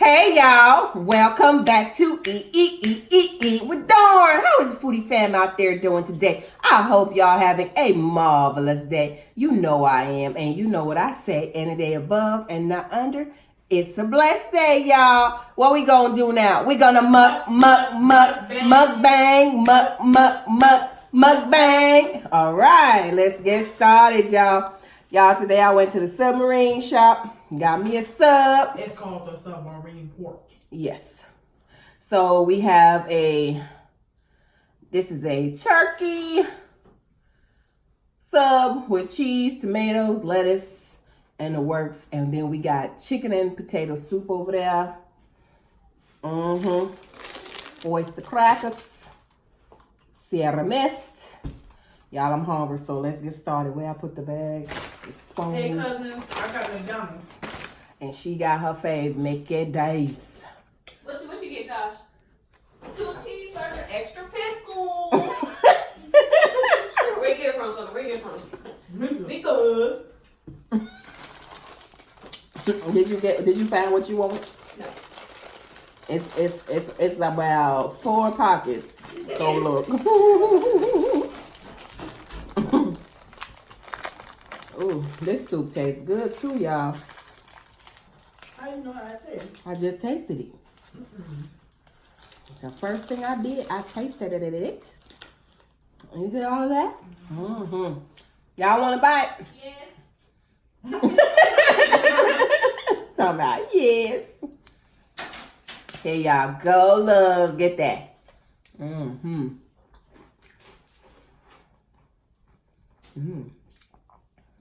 Hey y'all, welcome back to Eat with Dawn. How is Foodie Fam out there doing today? I hope y'all having a marvelous day. You know I am, and you know what I say, any day above and not under. It's a blessed day, y'all. What we gonna do now? We gonna mukbang. All right, let's get started, y'all. Y'all, today I went to the Submarine shop. Got me a sub. It's called the Submarine pork. Yes. So we have this is a turkey sub with cheese, tomatoes, lettuce, and the works. And then we got chicken and potato soup over there. Oyster crackers. Sierra mist. Y'all, I'm hungry, so let's get started. Where I put the bag? Spoon. Hey, cousin, I got McDonald's. And she got her fave, make it dice. What you get, Josh? 2 cheeseburger, extra pickle. Where you get it from, son? Where you get it from? Because. Did you find what you want? No. It's about 4 pockets. So look. Ooh, this soup tastes good too, y'all. How you know how it tastes? I just tasted it. The first thing I did, I tasted it. You get all that? Y'all want a bite? Yes. Talking about yes. Here y'all go, loves. Get that.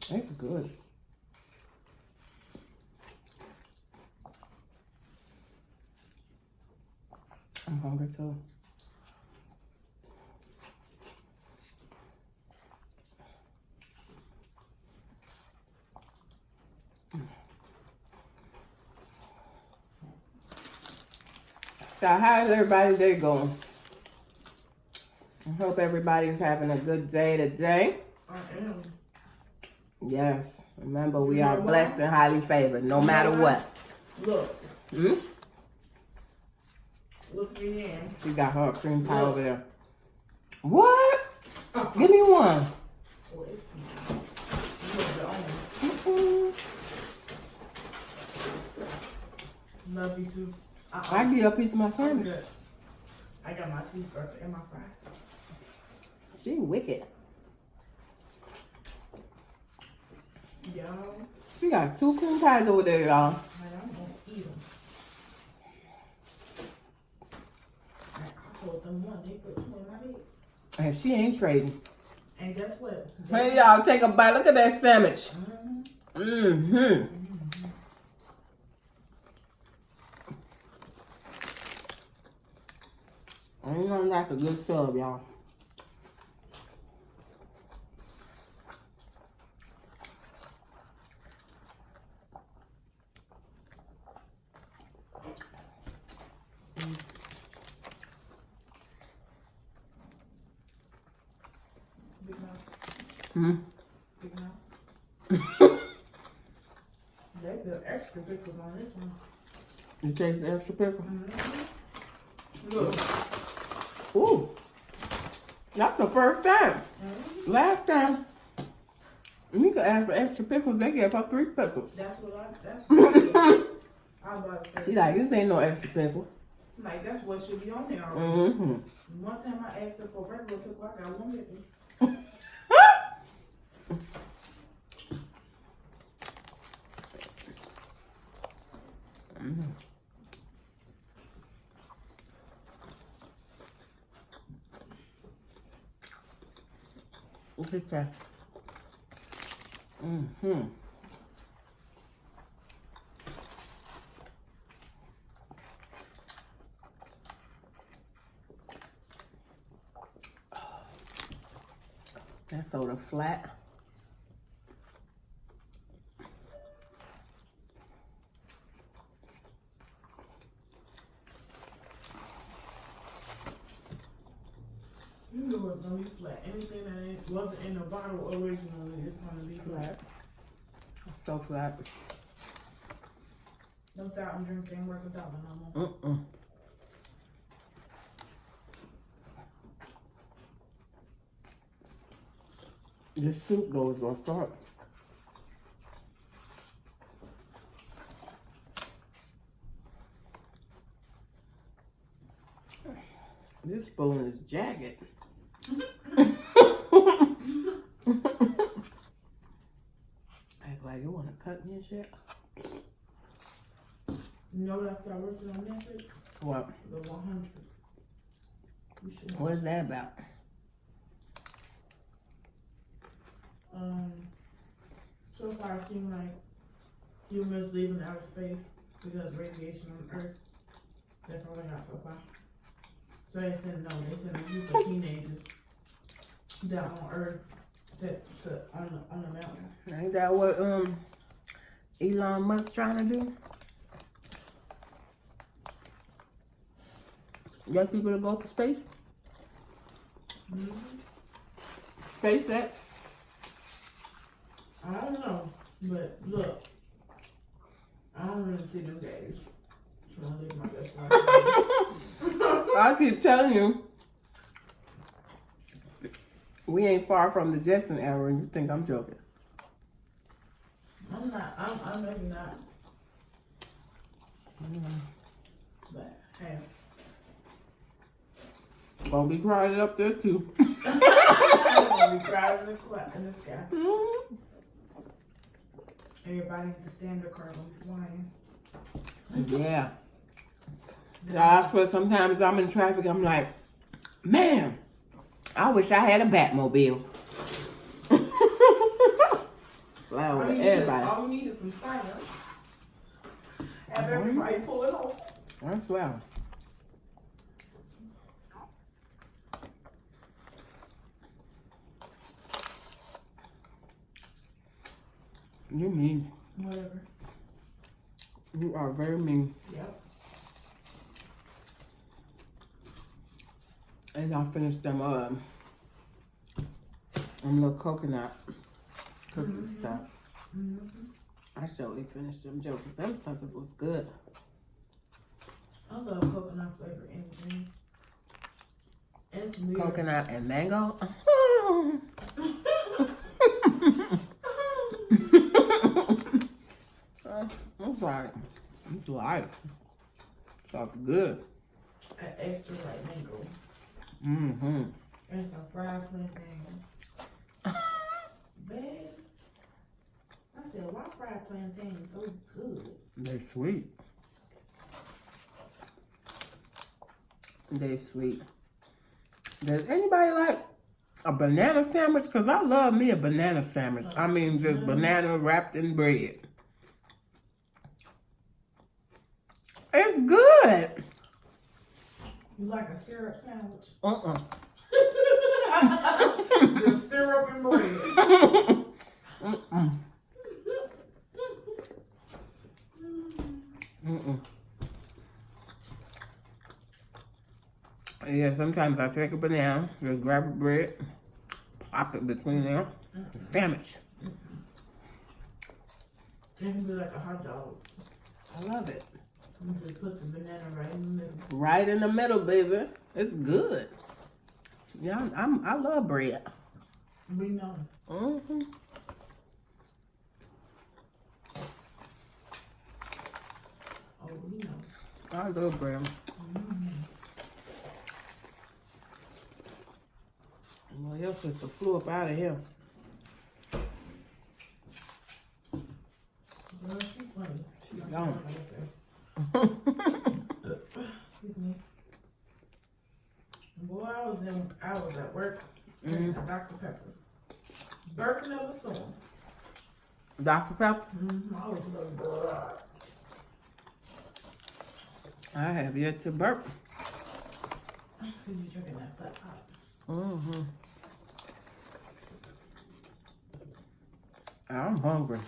That's good. I'm hungry too. So how's everybody's day going? I hope everybody's having a good day today. I am. Yes. Remember, we are blessed and highly favored, no matter what. Look. Look at your hand. She got her cream pie over there. What? Give me one. Oh, it's you have your own. Love you too. I give you a piece of my I'm sandwich. good. I got my cheeseburger and my fries. She wicked. Y'all, She got 2 cream pies over there, y'all. man, I'm gonna eat them. I told them one, they put 2 in my bed. And she ain't trading. And guess what? Hey, y'all, take a bite. Look at that sandwich. Ain't nothing like a good sub, y'all. Big mouth. Big mouth. They put extra pickles on this one. You taste the extra pickle? Look. Ooh. That's the first time. Last time, you could ask for extra pickles. They gave her 3 pickles. That's what I was about to say. She like, this ain't no extra pickle. Like, that's what should be on there already. One time I asked her for regular pickle, I got 1 pickle. Look at that. That soda flat. You know it's gonna be flat. Anything that wasn't in the bottle originally is gonna be flat. It's so flat. Them fountain drinks ain't worth $1 no more. Mm-mm. This soup goes on salt. This spoon is jagged. Act like you want to cut me and shit. You know what I started working on Netflix? What? The 100. You should. What is that about? So far it seems like humans leaving outer space because of radiation on Earth. That's all I got so far. So they send a group of teenagers down on Earth on the mountain. Ain't that what Elon Musk trying to do? Get people to go to space? SpaceX? I don't know, but look, I don't really see them days. Trying to live my best life. I keep telling you, we ain't far from the Jetson era, and you think I'm joking. I'm not. I'm maybe not. But hey. Gonna be crowded up there too. I'm gonna be crowded in the sky. Everybody in the standard car gonna be flying. Yeah. I swear sometimes I'm in traffic, I'm like, man, I wish I had a Batmobile. Fly over everybody. All we need is some silence. Have everybody pull it off. I swear. You mean. Whatever. You are very mean. Yep. And I finished them little coconut cookie stuff. I surely finished them jokers. Them suckers was good. I love coconut flavor anything. And it's weird. Coconut and mango. I'm sorry. It's life. Stuff's good. An extra like mango. Mm-hmm. And some fried plantains. Babe. I said, why fried plantains so good? They sweet. They sweet. Does anybody like a banana sandwich? Because I love me a banana sandwich. I mean, just banana wrapped in bread. It's good. You like a syrup sandwich? The syrup and bread. Yeah, sometimes I take a banana, just grab a bread, pop it between them, sandwich. It can be like a hot dog. I love it. You just put the banana right in the middle. Right in the middle, baby. It's good. Yeah, I love bread. We know. Mm-hmm. Oh, we know. I love bread. Well, your sister flew up out of here. Girl, she's funny. She's gone. Excuse me. Boy, I was at work drinking Dr. Pepper. Burping up a storm. Dr. Pepper? I always love blood. I have yet to burp. That's because you're drinking that flat pop. Mm-hmm. I'm hungry.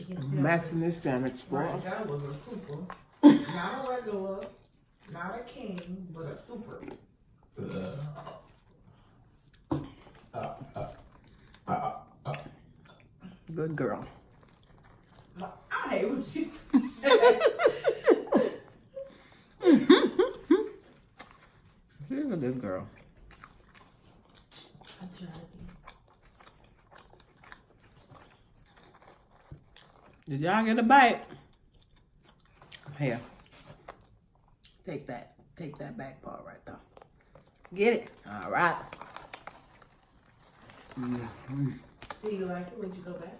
I'm maxing this sandwich, boy. Right, that was a super. Not a regular, not a king, but a super. Good girl. I hate when she She's a good girl. I tried to. Did y'all get a bite? Here. Take that. Take that back part right there. Get it? All right. Mm-hmm. Do you like it? Would you go back?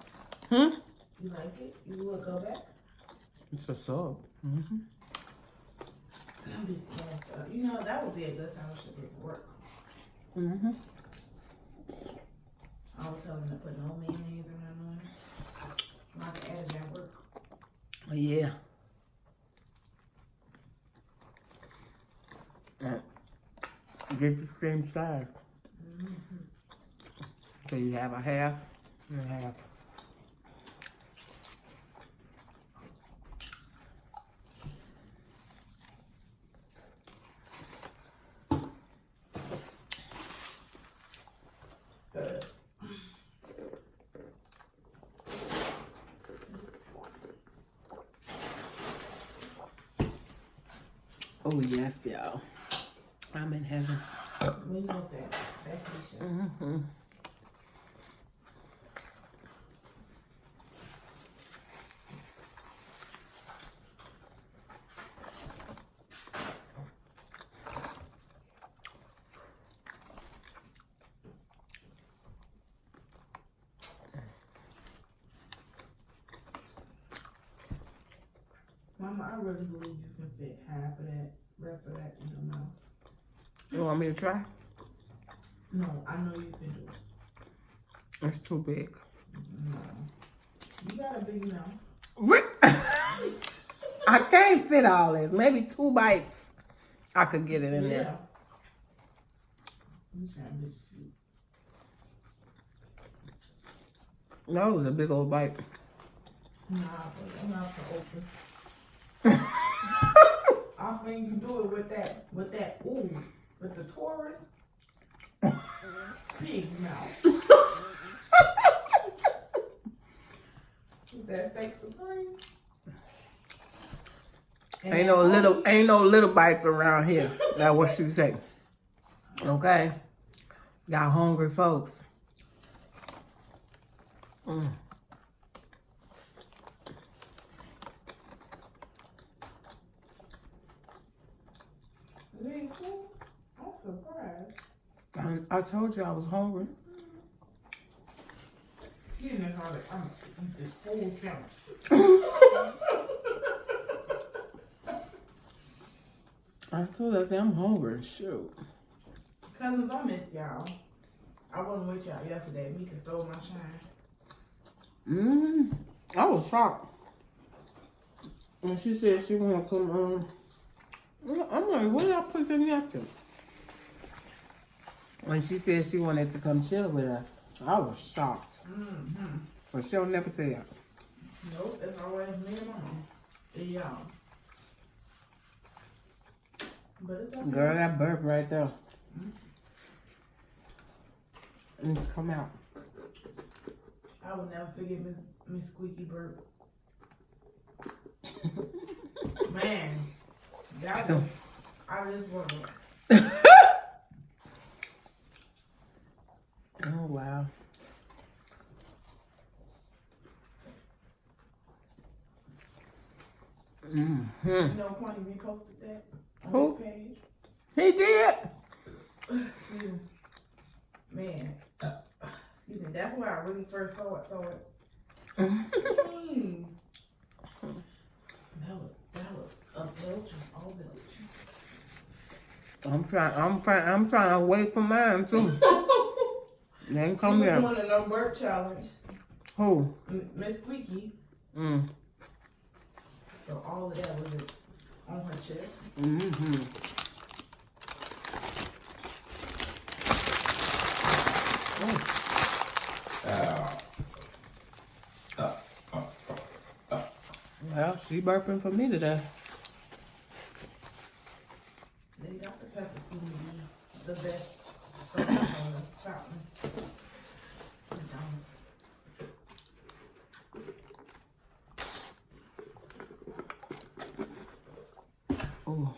Hmm? You like it? You would go back? It's a sub. Mm-hmm. You know, that would be a good sandwich to work. Mm-hmm. I was telling them to put no mayonnaise or nothing on it. I can add it at work. Yeah. Get the same size. Mm-hmm. So you have a half and a half. Oh yes, y'all. I'm in heaven. We know that. That's for sure. Mm-hmm. Mama, I really believe you can fit half of that, rest of that in your mouth. You want me to try? No, I know you can do it. It's too big. No. You got a big mouth. I can't fit all this. Maybe 2 bites. I could get it in Yeah. there. You trying to be cute. No, it was a big old bite. Nah, but your mouth is open. I seen you do it with that, with the Taurus. Big mouth. With that steak supreme. And Ain't no little bites around here. That's what she said. Okay? Got hungry folks. Mm. It ain't full? I'm surprised. I told you I was hungry. She didn't know how to eat this whole sandwich. I told her, I said, I'm hungry. Shoot. Cousins, I missed y'all. I wasn't with y'all yesterday. Mika stole my shine. I was shocked. And she said she wanna come, I'm like, where y'all put the napkin? When she said she wanted to come chill with us, I was shocked. Mm-hmm. But she'll never say that. Nope, it's always me and mom. And y'all. But it's okay. Girl, that burp right there. Come out. I will never forget Miss Squeaky Burp. Man, that was, I just want to. Oh, wow. Mm-hmm. You know, Kwani reposted that on Who? his page. He did. Excuse me. Man, excuse me. That's where I really first saw it. Mm. That was a belching, all belching. I'm trying to wait for mine too. Then come She was here. doing a no burp challenge. Who? Miss Squeaky. Mm. So all of that was just on her chest. Mm-hmm. Well, she burping for me today. They got the pepper food, the best stuff on the fountain. Oh.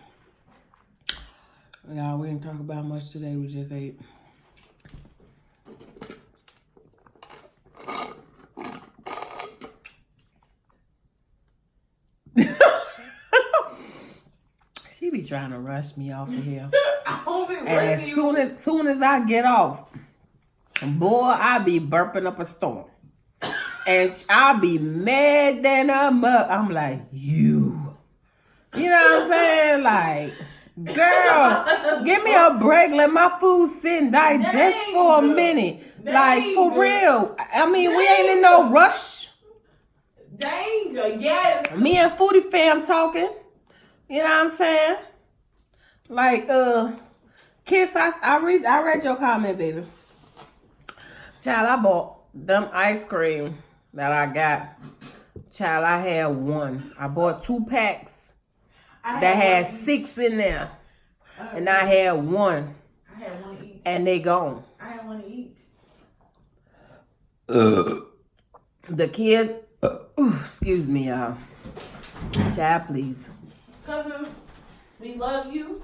Y'all, we didn't talk about much today. We just ate. She be trying to rush me off of here. And as soon as I get off, boy, I be burping up a storm. And I'll be mad than a mug. I'm like, you. You know what I'm saying? Like, girl, give me a break. Let my food sit and digest for a minute. Like, for real. I mean, we ain't in no rush. Dang, yes. Me and Foodie Fam talking. You know what I'm saying? Like, Kiss, I read your comment, baby. Child, I bought them ice cream that I got. Child, I had one. I bought 2 packs that had 6 in there. And I had one. I had one each. And they gone. I had one each. The kids, excuse me, y'all. Child, please. Cousins, we love you.